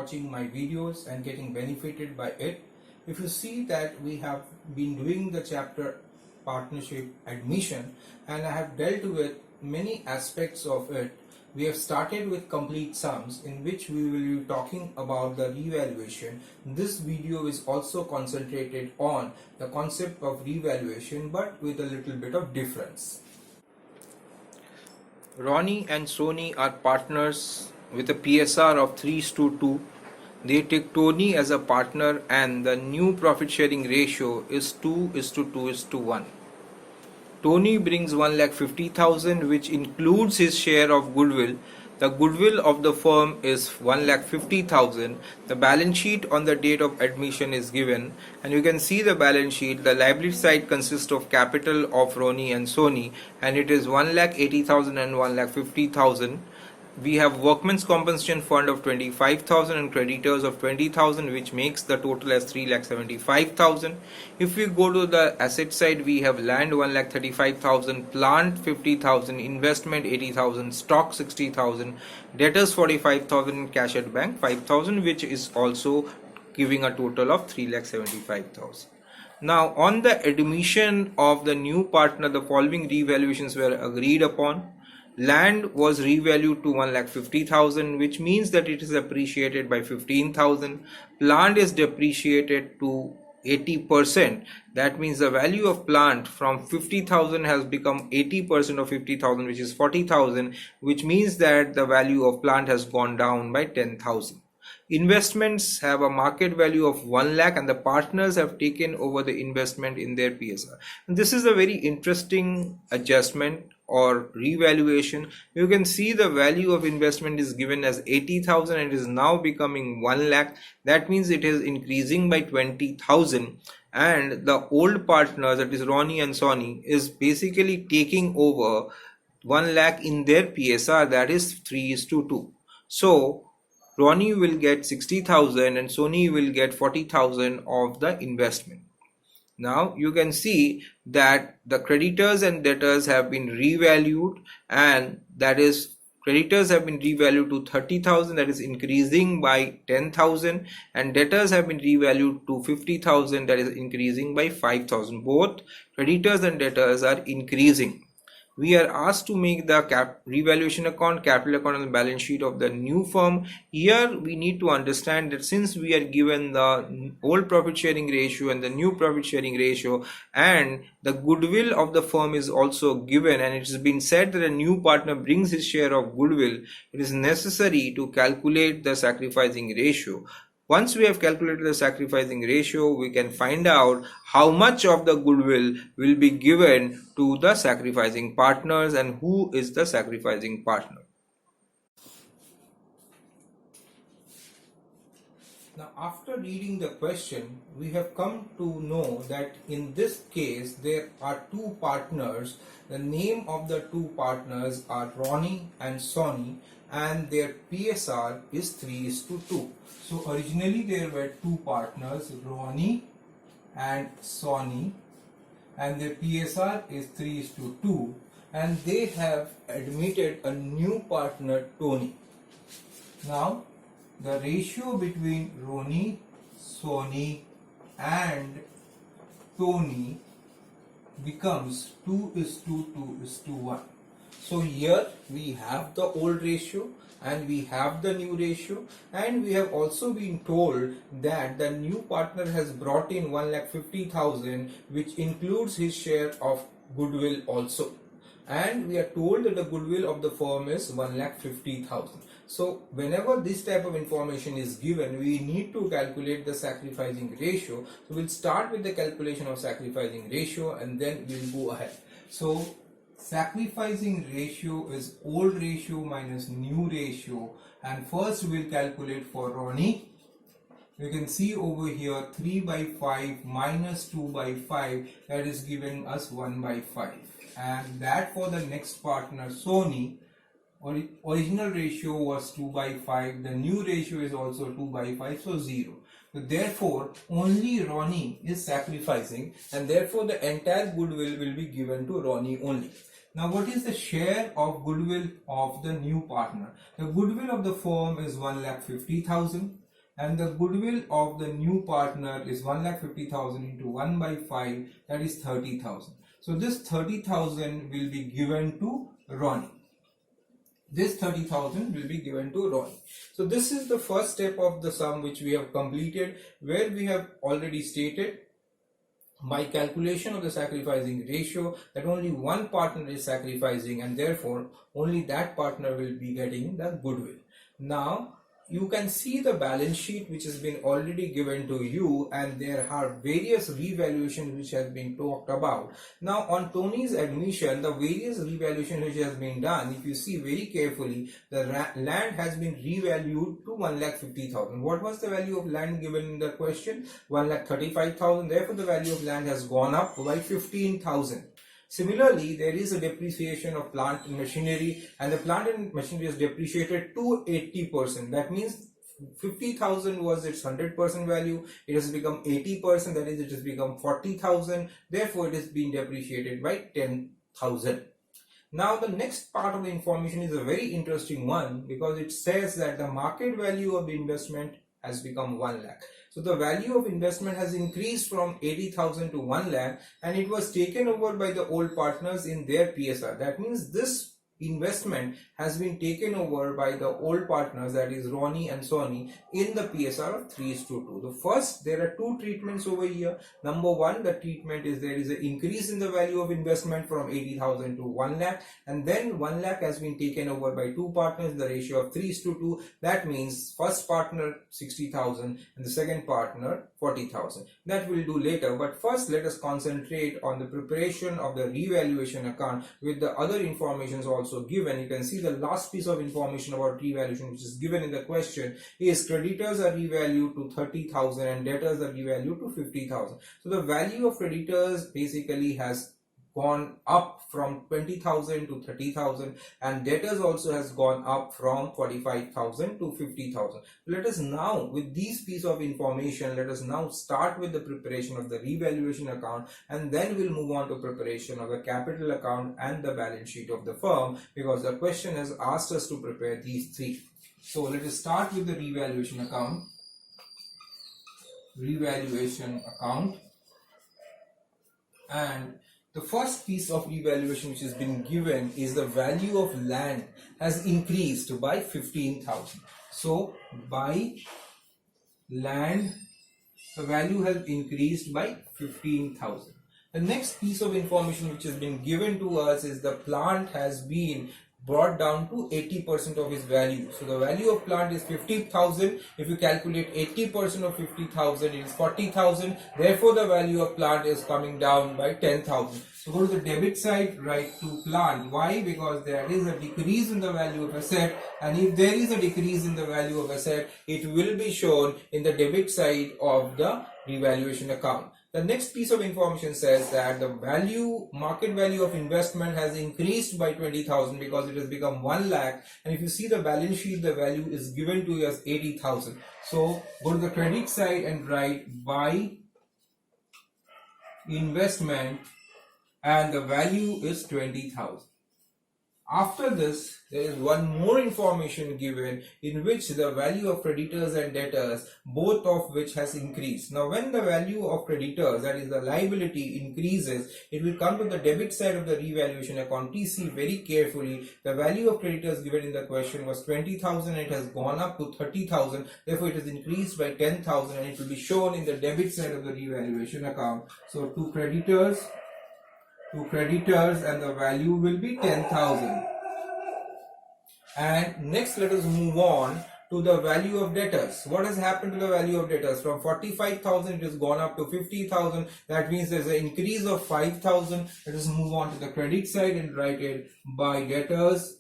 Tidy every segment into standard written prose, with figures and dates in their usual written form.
watching my videos and getting benefited by it. If you see that we have been doing the chapter partnership admission and I have dealt with many aspects of it. We have started with complete sums, in which we will be talking about the revaluation. This video is also concentrated on the concept of revaluation, but with a little bit of difference. Ronnie and Sony are partners with a PSR of 3:2. They take Tony as a partner and the new profit sharing ratio is 2:2:1. Tony brings 1,50,000, which includes his share of goodwill. The goodwill of the firm is 1,50,000. The balance sheet on the date of admission is given, and you can see the balance sheet. The liability side consists of capital of Ronnie and Sony, and it is 1,80,000 and 1,50,000. We have workmen's compensation fund of 25,000 and creditors of 20,000, which makes the total as 3,75,000. If we go to the asset side, we have land 1,35,000, plant 50,000, investment 80,000, stock 60,000, debtors 45,000, cash at bank 5,000, which is also giving a total of 3,75,000. Now, on the admission of the new partner, the following revaluations were agreed upon. Land was revalued to 1,50,000, which means that it is appreciated by 15,000. Plant is depreciated to 80%. That means the value of plant from 50,000 has become 80% of 50,000, which is 40,000, which means that the value of plant has gone down by 10,000. Investments have a market value of 1 lakh and the partners have taken over the investment in their PSR. And this is a very interesting adjustment or revaluation. You can see the value of investment is given as 80,000 and is now becoming 1 lakh. That means it is increasing by 20,000, and the old partners, that is Ronnie and Sony, is basically taking over 1 lakh in their PSR, that is 3:2. So Ronnie will get 60,000 and Sony will get 40,000 of the investment. Now you can see that the creditors and debtors have been revalued, and that is creditors have been revalued to 30,000, that is increasing by 10,000, and debtors have been revalued to 50,000, that is increasing by 5,000. Both creditors and debtors are increasing. We are asked to make the revaluation account, capital account on the balance sheet of the new firm. Here we need to understand that since we are given the old profit sharing ratio and the new profit sharing ratio, and the goodwill of the firm is also given, and it has been said that a new partner brings his share of goodwill, it is necessary to calculate the sacrificing ratio. Once we have calculated the sacrificing ratio, we can find out how much of the goodwill will be given to the sacrificing partners and who is the sacrificing partner. Now, after reading the question, we have come to know that in this case there are two partners. The name of the two partners are Ronnie and Sony, and their PSR is 3:2. So originally there were two partners, Ronnie and Sony, and their PSR is 3:2, and they have admitted a new partner, Tony. Now the ratio between Ronnie, Sony and Tony becomes 2:2:1. So here we have the old ratio and we have the new ratio, and we have also been told that the new partner has brought in 1,50,000, which includes his share of goodwill also, and we are told that the goodwill of the firm is 1,50,000. So whenever this type of information is given, we need to calculate the sacrificing ratio. So we'll start with the calculation of sacrificing ratio and then we'll go ahead. So sacrificing ratio is old ratio minus new ratio, and first we'll calculate for Ronnie. You can see over here 3/5 minus 2/5, that is giving us 1/5, and that for the next partner Sony, original ratio was 2/5, the new ratio is also 2/5, so 0. So therefore only Ronnie is sacrificing, and therefore the entire goodwill will be given to Ronnie only. Now what is the share of goodwill of the new partner? The goodwill of the firm is 1,50,000. and the goodwill of the new partner is 1,50,000 into 1 by 5, that is 30,000. So this 30,000 will be given to Ronnie. This 30,000 will be given to Ronnie. So this is the first step of the sum which we have completed, where we have already stated by calculation of the sacrificing ratio that only one partner is sacrificing, and therefore only that partner will be getting the goodwill. Now you can see the balance sheet which has been already given to you, and there are various revaluations which has been talked about. Now on Tony's admission, the various revaluation which has been done, if you see very carefully, the land has been revalued to 1,50,000. What was the value of land given in the question? 1,35,000. Therefore the value of land has gone up by 15,000. Similarly, there is a depreciation of plant and machinery, and the plant and machinery is depreciated to 80%. That means 50,000 was its 100% value. It has become 80%, that is, it has become 40,000. Therefore, it is being depreciated by 10,000. Now, the next part of the information is a very interesting one, because it says that the market value of the investment has become 1 lakh. So the value of investment has increased from 80,000 to 1 lakh, and it was taken over by the old partners in their PSR. That means this investment has been taken over by the old partners, that is Ronnie and Sonny, in the PSR of 3:2. The first, there are two treatments over here. Number one, the treatment is there is an increase in the value of investment from 80,000 to 1 lakh, and then 1 lakh has been taken over by two partners, the ratio of 3:2. That means first partner 60,000 and the second partner 40,000. That we'll do later, but first let us concentrate on the preparation of the revaluation account with the other informations also given. You can see the last piece of information about revaluation which is given in the question is creditors are revalued to 30,000 and debtors are revalued to 50,000. So the value of creditors basically has gone up from 20,000 to 30,000, and debtors also has gone up from 45,000 to 50,000. Let us now, with these piece of information, let us now start with the preparation of the revaluation account, and then we'll move on to preparation of the capital account and the balance sheet of the firm, because the question has asked us to prepare these three. So let us start with the revaluation account. Revaluation account, and the first piece of evaluation which has been given is the value of land has increased by 15,000. So by land, the value has increased by 15,000. The next piece of information which has been given to us is the plant has been brought down to 80% of its value. So the value of plant is 50,000. If you calculate 80% of 50,000, it is 40,000. Therefore, the value of plant is coming down by 10,000. So go to the debit side, write to plant. Why? Because there is a decrease in the value of asset, and if there is a decrease in the value of asset, it will be shown in the debit side of the revaluation account. The next piece of information says that the market value of investment has increased by 20,000 because it has become 1 lakh. And if you see the balance sheet, the value is given to you as 80,000. So go to the credit side and write by investment, and the value is 20,000. After this, there is one more information given in which the value of creditors and debtors, both of which has increased. Now, when the value of creditors, that is the liability, increases, it will come to the debit side of the revaluation account. Please see very carefully. The value of creditors given in the question was 20,000. It has gone up to 30,000. Therefore, it has increased by 10,000, and it will be shown in the debit side of the revaluation account. So, to creditors, and the value will be 10,000. And next, let us move on to the value of debtors. What has happened to the value of debtors? From 45,000, it has gone up to 50,000. That means there's an increase of 5,000. Let us move on to the credit side and write it by debtors.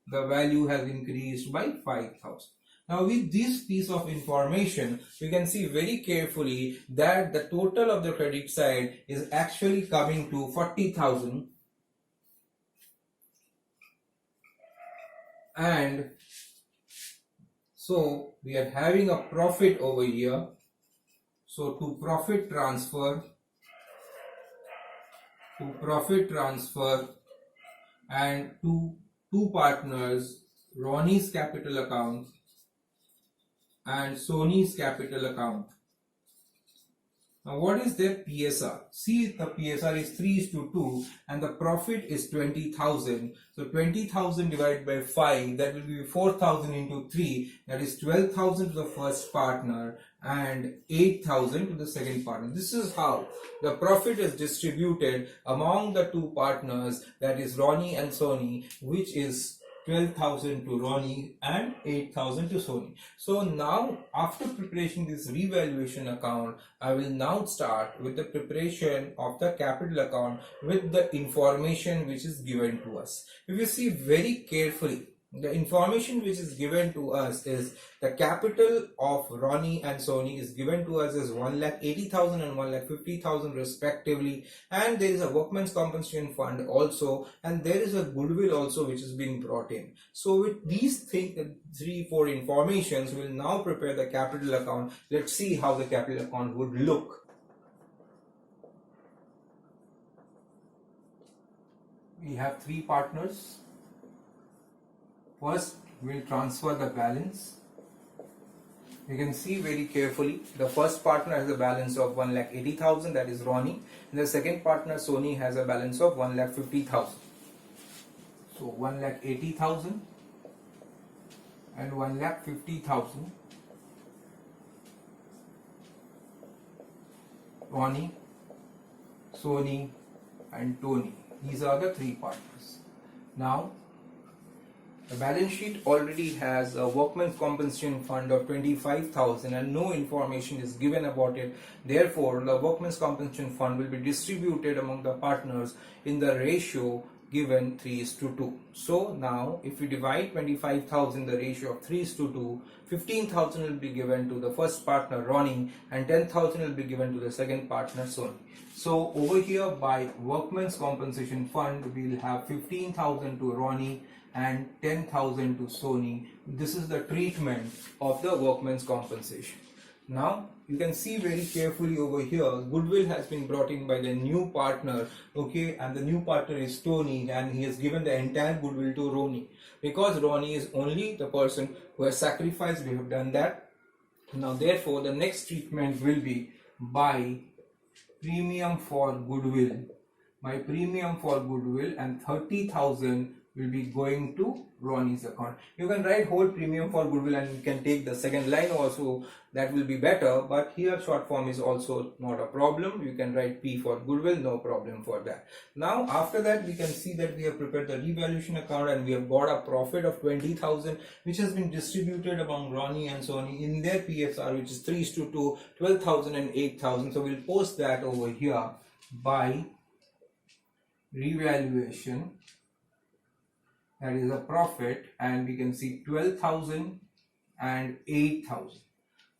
The value has increased by 5,000. Now, with this piece of information, we can see very carefully that the total of the credit side is actually coming to 40,000, and so we are having a profit over here. So to profit transfer and to two partners, Ronnie's capital account and Sony's capital account. Now what is their PSR? See, the PSR is 3:2 and the profit is 20,000. So 20,000 divided by 5, that will be 4,000 into 3, that is 12,000 to the first partner and 8,000 to the second partner. This is how the profit is distributed among the two partners, that is Ronnie and Sony, which is 12,000 to Ronnie and 8,000 to Sony. So now after preparation this revaluation account, I will now start with the preparation of the capital account with the information which is given to us. If you see very carefully, the information which is given to us is the capital of Ronnie and Sony is given to us as 1,80,000 and 1,50,000 respectively, and there is a workman's compensation fund also, and there is a goodwill also which is being brought in. So with these three, four informations, we will now prepare the capital account. Let's see how the capital account would look. We have three partners. First, we'll transfer the balance. You can see very carefully, the first partner has a balance of 1,80,000, that is Ronnie, and the second partner Sony has a balance of 1,50,000. So 1,80,000 and 1,50,000. Ronnie, Sony and Tony. These are the three partners. Now, the balance sheet already has a workman's compensation fund of 25,000 and no information is given about it. Therefore, the workman's compensation fund will be distributed among the partners in the ratio given 3:2. So now if we divide 25,000 the ratio of 3:2, 15,000 will be given to the first partner Ronnie and 10,000 will be given to the second partner Sony. So over here by workman's compensation fund we will have 15,000 to Ronnie and 10,000 to Sony. This is the treatment of the workman's compensation. Now you can see very carefully over here, goodwill has been brought in by the new partner, okay, and the new partner is Tony, and he has given the entire goodwill to Ronnie. Because Ronnie is only the person who has sacrificed, we have done that. Now therefore the next treatment will be by premium for goodwill. By premium for goodwill, and 30,000 will be going to Ronnie's account. You can write whole premium for goodwill and you can take the second line also, that will be better, but here short form is also not a problem. You can write P for goodwill, no problem for that. Now after that we can see that we have prepared the revaluation account and we have got a profit of 20,000 which has been distributed among Ronnie and Sony in their PSR, which is 3:2, 12,000 and 8,000. So we'll post that over here by revaluation, that is a profit, and we can see 12,000 and 8,000.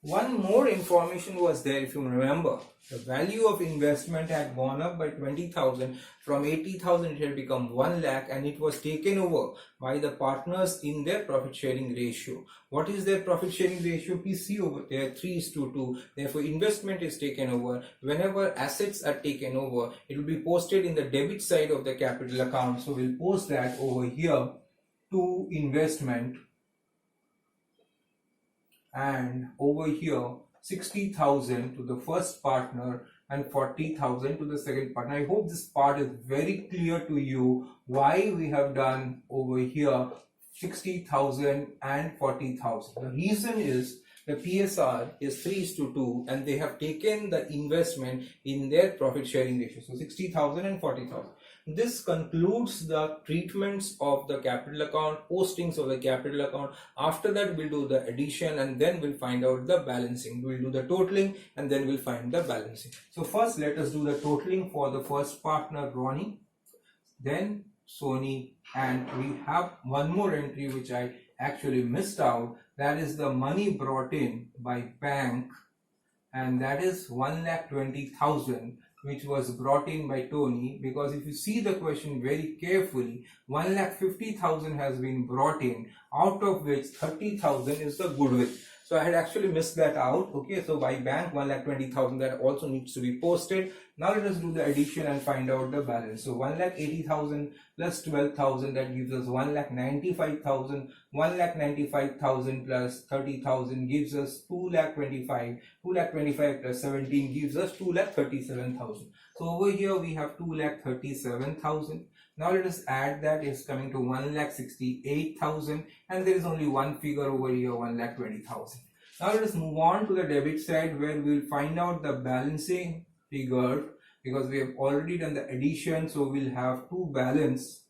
One more information was there, if you remember, the value of investment had gone up by 20,000. From 80,000 it had become 1 lakh and it was taken over by the partners in their profit sharing ratio. What is their profit sharing ratio? Please see over there, 3:2. Therefore investment is taken over. Whenever assets are taken over, it will be posted in the debit side of the capital account. So we'll post that over here to investment, and over here 60,000 to the first partner and 40,000 to the second partner. I hope this part is very clear to you why we have done over here 60,000 and 40,000. The reason is the PSR is 3:2 and they have taken the investment in their profit sharing ratio. So 60,000 and 40,000. This concludes the treatments of the capital account, postings of the capital account. After that we'll do the addition and then we'll find out the balancing. We'll do the totaling and then we'll find the balancing. So first let us do the totaling for the first partner Ronnie, then Sony, and we have one more entry which I actually missed out. That is the money brought in by bank, and that is 1,20,000 which was brought in by Tony, because if you see the question very carefully, 1,50,000 has been brought in, out of which 30,000 is the goodwill. So So I had actually missed that out. Okay, so by bank 1,20,000, that also needs to be posted. Now let us do the addition and find out the balance. So 1,80,000 plus 12,000, that gives us 1,95,000. 1,95,000 plus 30,000 gives us 2,25,000. 2,25,000 plus 17 gives us 2,37,000. So over here we have 2,37,000. Now let us add that. It's coming to 1,68,000, and there is only one figure over here, 1,20,000. Now let us move on to the debit side, where we will find out the balancing figure, because we have already done the addition. So we'll have to balance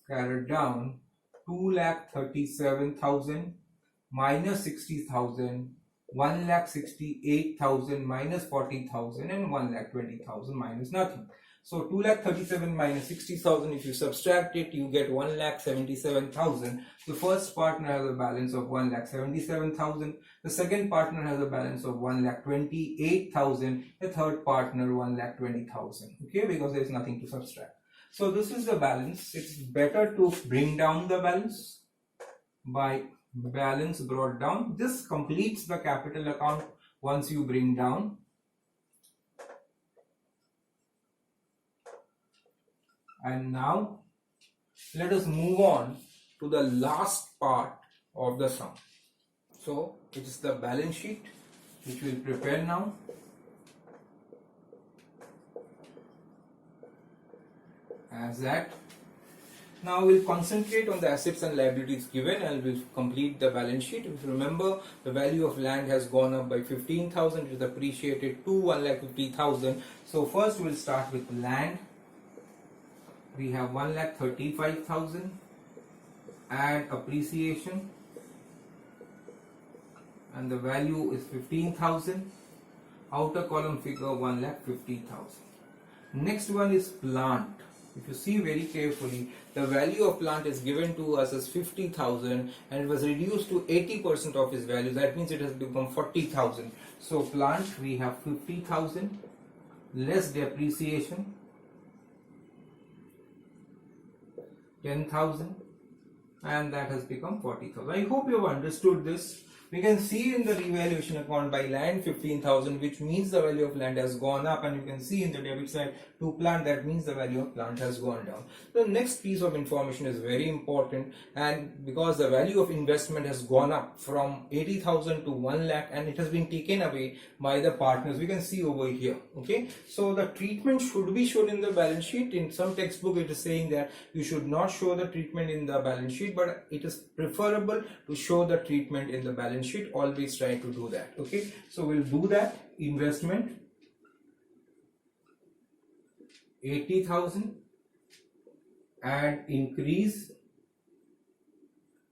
carried down 2,37,000 minus 60,000, 1,68,000 minus 40,000, and 1,20,000 minus nothing. So 2,37,000 minus 60,000, if you subtract it, you get 1,77,000. The first partner has a balance of 1,77,000. The second partner has a balance of 1,28,000. The third partner 1,20,000. Okay, because there is nothing to subtract. So this is the balance. It's better to bring down the balance by balance brought down. This completes the capital account once you bring down. And now let us move on to the last part of the sum. So it is the balance sheet which we'll prepare now. As that. Now we'll concentrate on the assets and liabilities given, and we'll complete the balance sheet. If you remember, the value of land has gone up by 15,000. It is appreciated to 1,50,000. So first we'll start with land. We have 1,35,000. Add appreciation, and the value is 15,000. Outer column figure 1,50,000. Next one is plant. If you see very carefully, the value of plant is given to us as 50,000, and it was reduced to 80% of its value. That means it has become 40,000. So plant, we have 50,000 less depreciation, 10,000, and that has become 40,000. I hope you have understood this. We can see in the revaluation account by land 15,000, which means the value of land has gone up, and you can see in the debit side to plant, that means the value of plant has gone down. The next piece of information is very important, and because the value of investment has gone up from 80,000 to 1 lakh, and it has been taken away by the partners, we can see over here. Okay, so the treatment should be shown in the balance sheet. In some textbook it is saying that you should not show the treatment in the balance sheet, but it is preferable to show the treatment in the balance sheet. Always try to do that. Okay, so we'll do that. Investment 80,000 and increase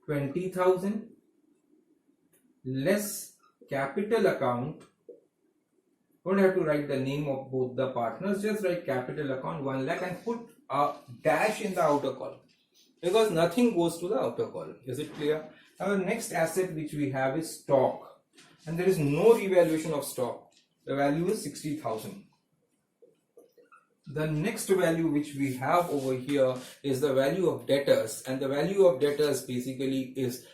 20,000 less capital account. Don't have to write the name of both the partners, just write capital account 1 lakh and put a dash in the outer column, because nothing goes to the outer column. Is it clear? Our next asset which we have is stock, and there is no revaluation of stock. The value is 60,000. The next value which we have over here is the value of debtors, and the value of debtors basically is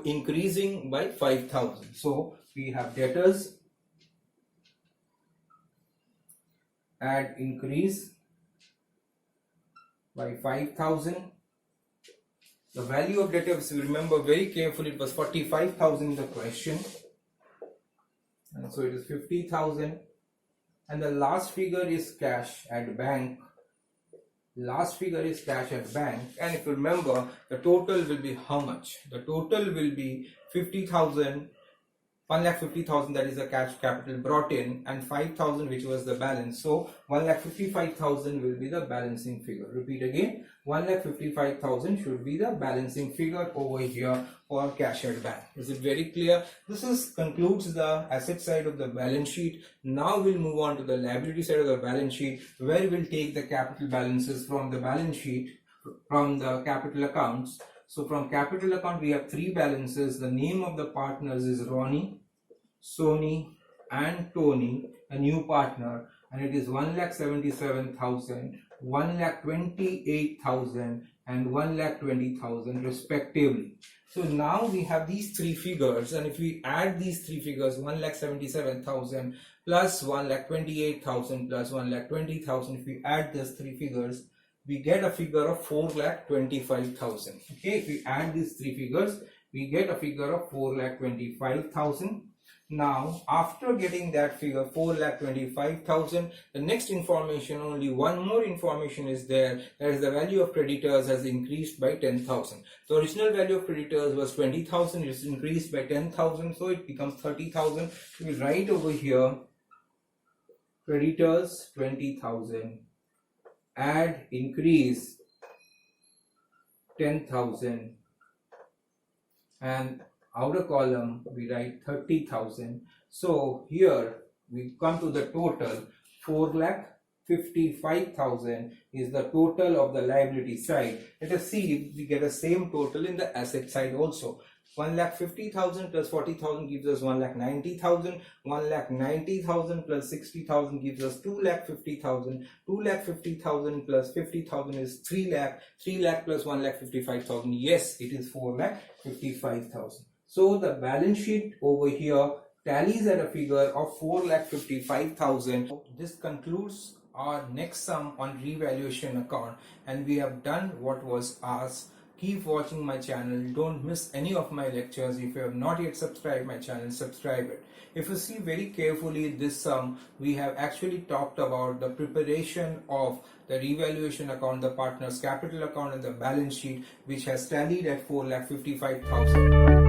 increasing by 5,000. So we have debtors, add increase by 5,000. The value of debtors, if you remember very carefully, it was 45,000 in the question, and so it is 50,000. And the last figure is cash at bank. Last figure is cash at bank, and if you remember, the total will be how much? The total will be 50,000, 1,50,000, that is the cash capital brought in, and 5,000 which was the balance. So 1,55,000 will be the balancing figure. Repeat again, 1,55,000 should be the balancing figure over here for cash at bank. Is it very clear? This concludes the asset side of the balance sheet. Now we'll move on to the liability side of the balance sheet, where we'll take the capital balances from the balance sheet, from the capital accounts. So from capital account we have 3 balances. The name of the partners is Ronnie, Sony and Tony, a new partner, and it is 1,77,000, 1,28,000 and 1,20,000 respectively. So now we have these three figures, and if we add these three figures, 1,77,000 plus 1,28,000 plus 1,20,000, if we add these three figures, we get a figure of 4,25,000. Okay, if we add these three figures, we get a figure of 4,25,000. Now, after getting that figure 4,25,000, the next information, only one more information is there, that is the value of creditors has increased by 10,000. The original value of creditors was 20,000, it's increased by 10,000, so it becomes 30,000. So we write over here, creditors 20,000, add increase 10,000, and outer column we write 30,000. So here we come to the total. 4,55,000 is the total of the liability side. Let us see if we get the same total in the asset side also. 1,50,000 plus 40,000 gives us 1,90,000. 1,90,000 plus 60,000 gives us 2,50,000. 2,50,000 plus 50,000 is 3 lakh. 3 lakh plus 1,55,000. Yes, it is 4,55,000. So the balance sheet over here tallies at a figure of 4,55,000. This concludes our next sum on revaluation account, and we have done what was asked. Keep watching my channel. Don't miss any of my lectures. If you have not yet subscribed my channel, subscribe it. If you see very carefully this sum, we have actually talked about the preparation of the revaluation account, the partner's capital account, and the balance sheet, which has tallied at 4,55,000.